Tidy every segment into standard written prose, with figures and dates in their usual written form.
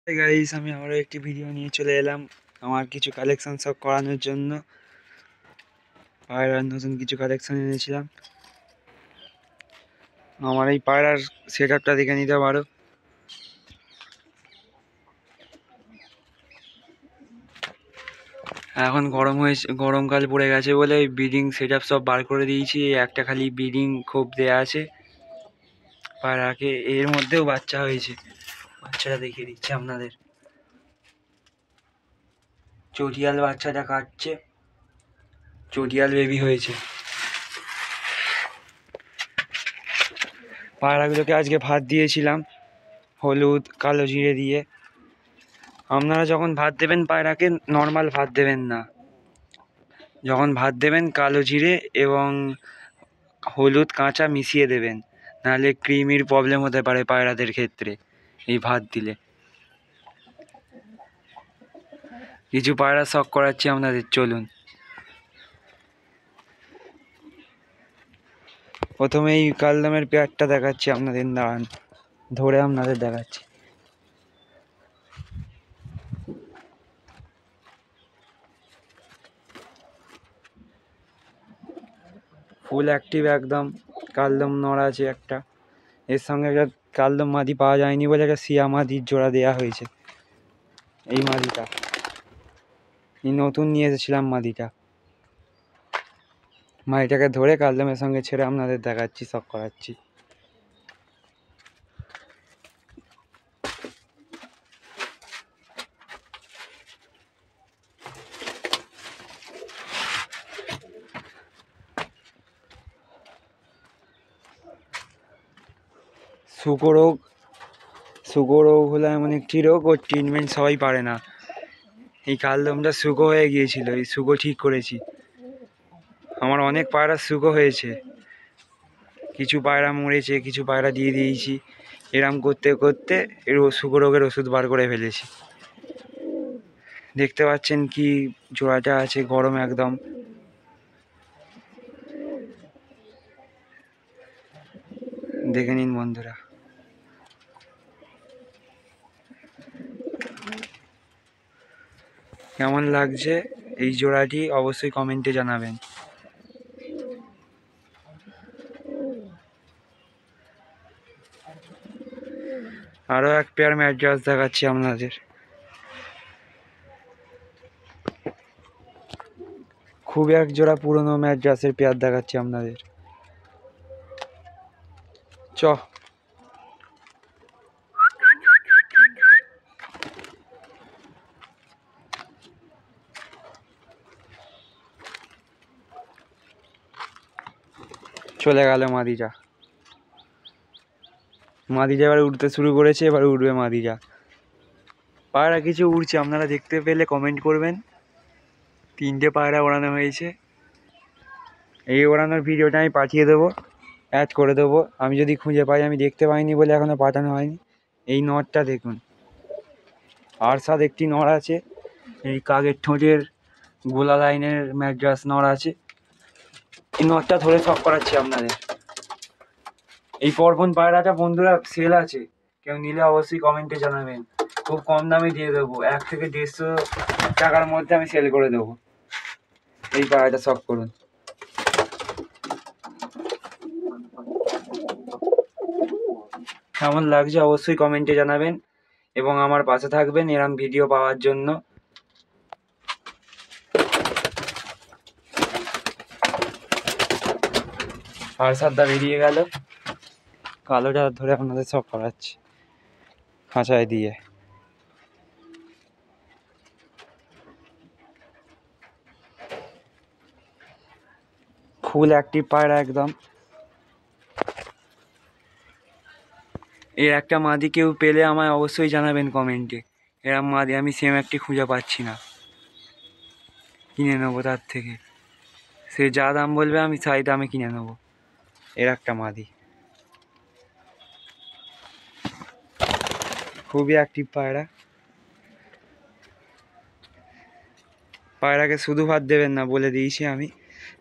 Hey guys, আমি আবারও একটি ভিডিও নিয়ে চলে এলাম আমার কিছু কালেকশন সব করানোর জন্য। পায়রার নতুন কিছু কালেকশন এনেছিলাম। আমার এই পায়রার সেট আপটা দেখে নিতে পারো। এখন গরমকাল পড়ে গেছে বলে ব্রিডিং সেট আপ সব বার করে দিয়েছি। একটা খালি ব্রিডিং খোপ দেওয়া আছে পায়রাকে। এর মধ্যেও বাচ্চা হয়েছে, বাচ্চাটা দেখিয়ে দিচ্ছি আপনাদের। চটিয়াল বাচ্চাটা কাটছে, চটিয়াল বেবি হয়েছে। পায়রাগুলোকে আজকে ভাত দিয়েছিলাম হলুদ কালো জিরে দিয়ে। আপনারা যখন ভাত দেবেন পায়রাকে নর্মাল ভাত দেবেন না, যখন ভাত দেবেন কালো জিরে এবং হলুদ কাঁচা মিশিয়ে দেবেন, নাহলে কৃমির প্রবলেম হতে পারে পায়রাদের ক্ষেত্রে এই ভাত দিলে। কিছু পায়রা শখ করাচ্ছি আপনাদের, চলুন। প্রথমে এই কালদমের পেয়ারটা দেখাচ্ছি আপনাদের, দাঁড়ান ধরে আপনাদের দেখাচ্ছি। ফুল অ্যাক্টিভ একদম। কালদম নড় আছে একটা, এর সঙ্গে একটা কালদম মাদি পাওয়া যায়নি বলে একটা সিয়া মাদির জোড়া দেওয়া হয়েছে। এই মাদিটা এই নতুন নিয়ে এসেছিলাম মাদিটাকে ধরে কালদমের সঙ্গে ছেড়ে আপনাদের দেখাচ্ছি, শখ করাচ্ছি। শুকো রোগ হলো এমন একটি রোগ, ওর ট্রিটমেন্ট সবাই পারে না। এই কালদমটা শুকো হয়ে গিয়েছিল, এই শুকো ঠিক করেছি। আমার অনেক পায়রা শুকো হয়েছে, কিছু পায়রা মরেছে, কিছু পায়রা দিয়ে দিয়েছি। এরম করতে করতে এর শুকো রোগের ওষুধ বার করে ফেলেছি। দেখতে পাচ্ছেন কি জোড়াটা আছে, গরম একদম। দেখে নিন বন্ধুরা। কেমন লাগছে এই জোড়াটি অবশ্যই কমেন্টে জানাবেন। আরও এক পেয়ার ম্যাড্রাস দেখাচ্ছি আপনাদের। খুব এক জোড়া পুরনো ম্যাড্রাসের পেয়ার দেখাচ্ছি আপনাদের। চলে গেল মাদিটা। এবার উঠতে শুরু করেছে, এবার উঠবে মাদিটা। পায়রা কিছু উড়ছে, আপনারা দেখতে পেলে কমেন্ট করবেন। 3টে পায়রা ওড়ানো হয়েছে। এই ওড়ানোর ভিডিওটা আমি পাঠিয়ে দেবো, অ্যাড করে দেবো। আমি যদি খুঁজে পাই, আমি দেখতে পাইনি বলে এখনও পাঠানো হয়নি। এই নটটা দেখুন, আর সাথে একটি নড় আছে। এই কাকের ঠোঁটের গোলা লাইনের ম্যাড্রাস নড় আছে। এই নটটা ধরে শখ করাচ্ছি আপনাদের। এই পরপন পায়রাটা বন্ধুরা সেল আছে, কেউ নিলে অবশ্যই কমেন্টে জানাবেন। খুব কম দামে দিয়ে দেবো, 1 থেকে 150 টাকার মধ্যে আমি সেল করে দেবো। এই পায়রাটা শখ করুন। কেমন লাগছে অবশ্যই কমেন্টে জানাবেন এবং আমার পাশে থাকবেন এরম ভিডিও পাওয়ার জন্য। আর সাদা বেরিয়ে গেল, কালোটা ধরে আপনাদের সব করাচ্ছি খাঁচায় দিয়ে। ফুল অ্যাক্টিভ পায়রা একদম। এর একটা মাদি কেউ পেলে আমায় অবশ্যই জানাবেন কমেন্টে। এরম মাদি আমি সেম একটি খুঁজে পাচ্ছি না, কিনে নেবো তার থেকে। সে যা দাম বলবে আমি তাই দামে কিনে নেবো। এর একটা মাদি খুবই অ্যাক্টিভ পায়রা। পায়রাকে শুধু ভাত দেবেন না বলে দিয়েছি আমি।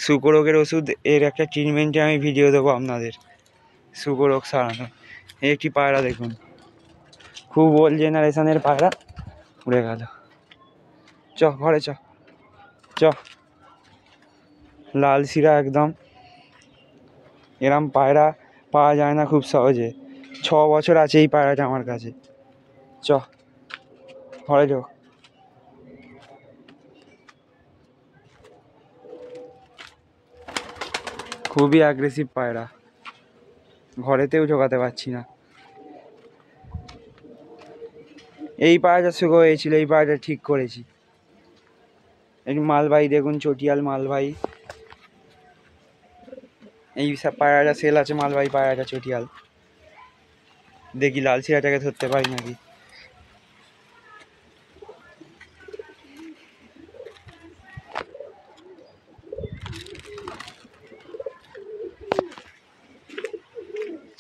শুকো রোগের ওষুধ এর একটা ট্রিটমেন্টে আমি ভিডিও দেবো আপনাদের, শুকো রোগ সারানো। এই একটি পায়রা দেখুন, খুব ওল্ড জেনারেশনের পায়রা উড়ে গেল। চ ঘরে চ চ। লাল শিরা একদম, এরম পায়রা পাওয়া যায় না খুব সহজে। 6 বছর আছে এই পায়রাটা আমার কাছে। চ ঘরে চ। খুবই অ্যাগ্রেসিভ পায়রা, ঘরেতেও ঢোকাতে পারছি না। এই পায়রাটা শুরু হয়েছিল, এই পায়রাটা ঠিক করেছি। এই মালবাহী দেখুন, চটিয়াল মালবাহী। এই সব পায়রাটা সেল আছে, মালবাহী পায়রাটা চটিয়াল। দেখি লাল শিরাটাকে ধরতে পারি নাকি।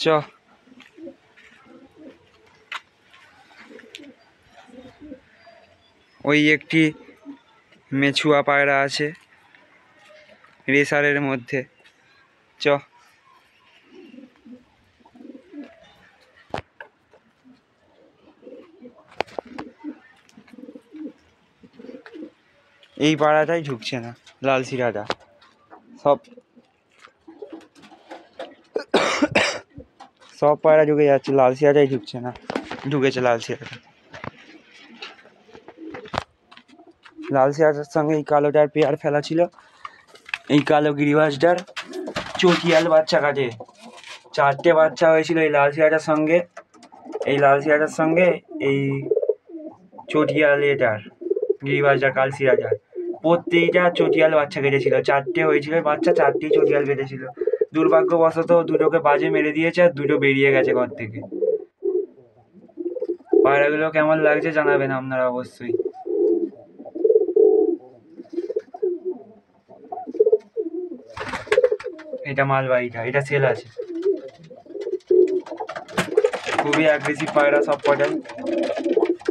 চ। ওই একটি মেছুয়া পায়রা আছে রেসারের মধ্যে। চ। এই পায়রাটাই ঢুকছে না, লাল শিরাটা। সব পায়রা ঢুকে যাচ্ছে, লাল শিরাটাই ঢুকছে না। ঢুকেছে লাল শিরাটা। লাল শিরাটার সঙ্গে এই কালোটার পেয়ার ফেলা ছিল। এই কালো গিরিবাজটার চটিয়াল বাচ্চা কাটে। 4টে বাচ্চা হয়েছিল এই লাল শিরাটার সঙ্গে, এই লাল শিরাটার সঙ্গে এই চটিয়াল এটার গিরিবাজটার কাল শিরাটার। প্রত্যেকটা চটিয়াল বাচ্চা কেটেছিল। 4টে হয়েছিল বাচ্চা, 4টেই চটিয়াল কেটেছিল। দুর্ভাগ্যবশত দুটোকে বাজে মেরে দিয়েছে আর দুটো বেরিয়ে গেছে ঘর থেকে। পায়রাগুলো কেমন লাগছে জানাবেন আপনারা অবশ্যই। এটা মালবাহীটা, এটা সেল আছে। খুবই অ্যাগ্রেসিভ পায়রা সব কটাই।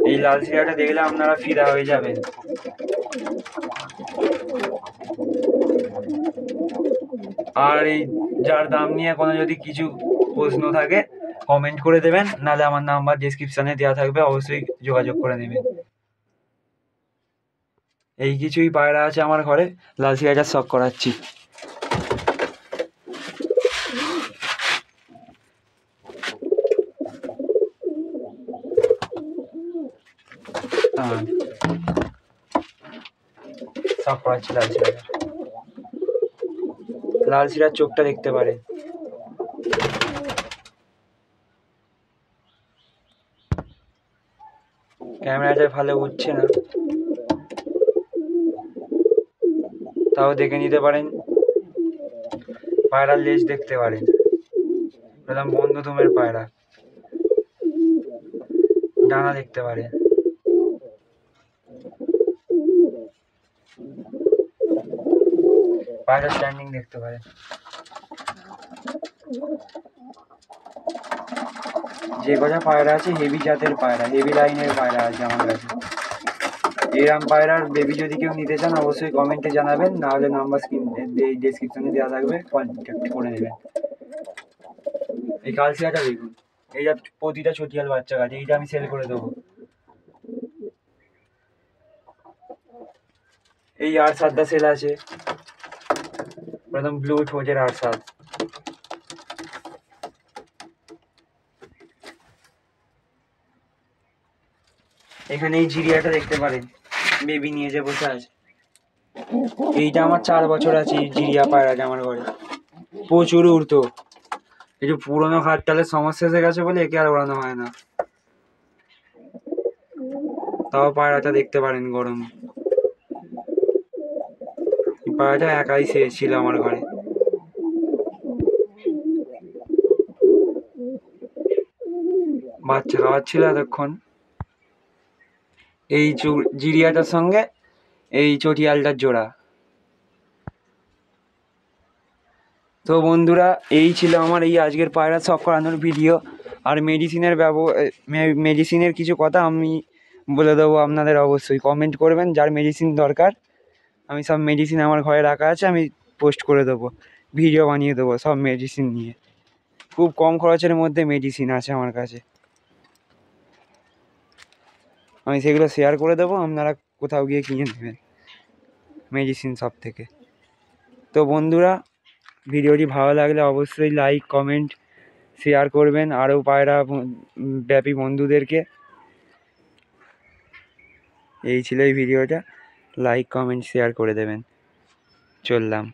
এই লাল শিরাটা দেখলে আপনারা ফিদা হয়ে যাবেন। আর এই যার দাম নিয়ে কোনো যদি কিছু প্রশ্ন থাকে কমেন্ট করে দেবেন, নাহলে আমার নাম্বার ডেসক্রিপশানে দেওয়া থাকবে, অবশ্যই যোগাযোগ করে নেবেন। এই কিছুই পায়রা আছে আমার ঘরে, লাল শিরাটার শখ করাচ্ছি। শখ করাচ্ছি লাল শিরাটা। লাল শিরার চোখটা দেখতে পারে। ক্যামেরাটায় ভালো উঠছে না, তাও দেখে নিতে পারেন। পায়রার লেজ দেখতে পারেন, একদম বন্ধ দমের পায়রা। ডানা দেখতে পারেন। পায়রা স্ট্যান্ডিং দেখতে পারেন। যে কটা পায়রা আছে হেভি জাতের পায়রা, হেভি লাইনের পায়রা আছে আমার কাছে। এরম পায়রার বেবি যদি কেউ নিতে চান অবশ্যই কমেন্টে জানাবেন, নাহলে নাম্বার স্ক্রিন এই ডেসক্রিপশনে দেওয়া থাকবে, কন্ট্যাক্ট করে নেবেন। এই কালশিয়াটা দেখুন, এইটা প্রতিটা চটিয়াল বাচ্চা গাছ, এইটা আমি সেল করে দেবো। এই আরসাদটা সেল আছে, একদম ব্লু ঠোঁটের আরসাদ। এখানে এই জিরিয়াটা দেখতে পারেন, বেবি নিয়ে যে বসে আছে। এইটা আমার 4 বছর আছে, এই জিরিয়া পায়রাটা আমার ঘরে। প্রচুর উড়তো। একটু পুরোনো খাটটালের সমস্যা এসে গেছে বলে একে আর ওড়ানো হয় না। তাও পায়রাটা দেখতে পারেন গরম। এই পায়রাটা একাই ছিল আমার ঘরে। বাচ্চা খাওয়াচ্ছিল এতক্ষণ। এই জিরিয়াটার সঙ্গে এই চটিয়ালটার জোড়া। তো বন্ধুরা, এই ছিল আমার এই আজকের পায়রা শখ করানোর ভিডিও। আর মেডিসিনের কিছু কথা আমি বলে দেবো আপনাদের, অবশ্যই কমেন্ট করবেন যার মেডিসিন দরকার। আমি সব মেডিসিন আমার ঘরে রাখা আছে, আমি পোস্ট করে দেবো, ভিডিও বানিয়ে দেবো সব মেডিসিন নিয়ে। খুব কম খরচের মধ্যে মেডিসিন আছে আমার কাছে। আমি সেগুলো শেয়ার করে দেবো, আপনারা কোথাও গিয়ে কিনে নেবেন মেডিসিন শপ থেকে। তো বন্ধুরা, ভিডিওটি ভালো লাগলে অবশ্যই লাইক কমেন্ট শেয়ার করবেন আরও পায়রা ব্যাপী বন্ধুদেরকে। এই ছিল এই ভিডিওটা, লাইক কমেন্ট শেয়ার করে দেবেন। চললাম।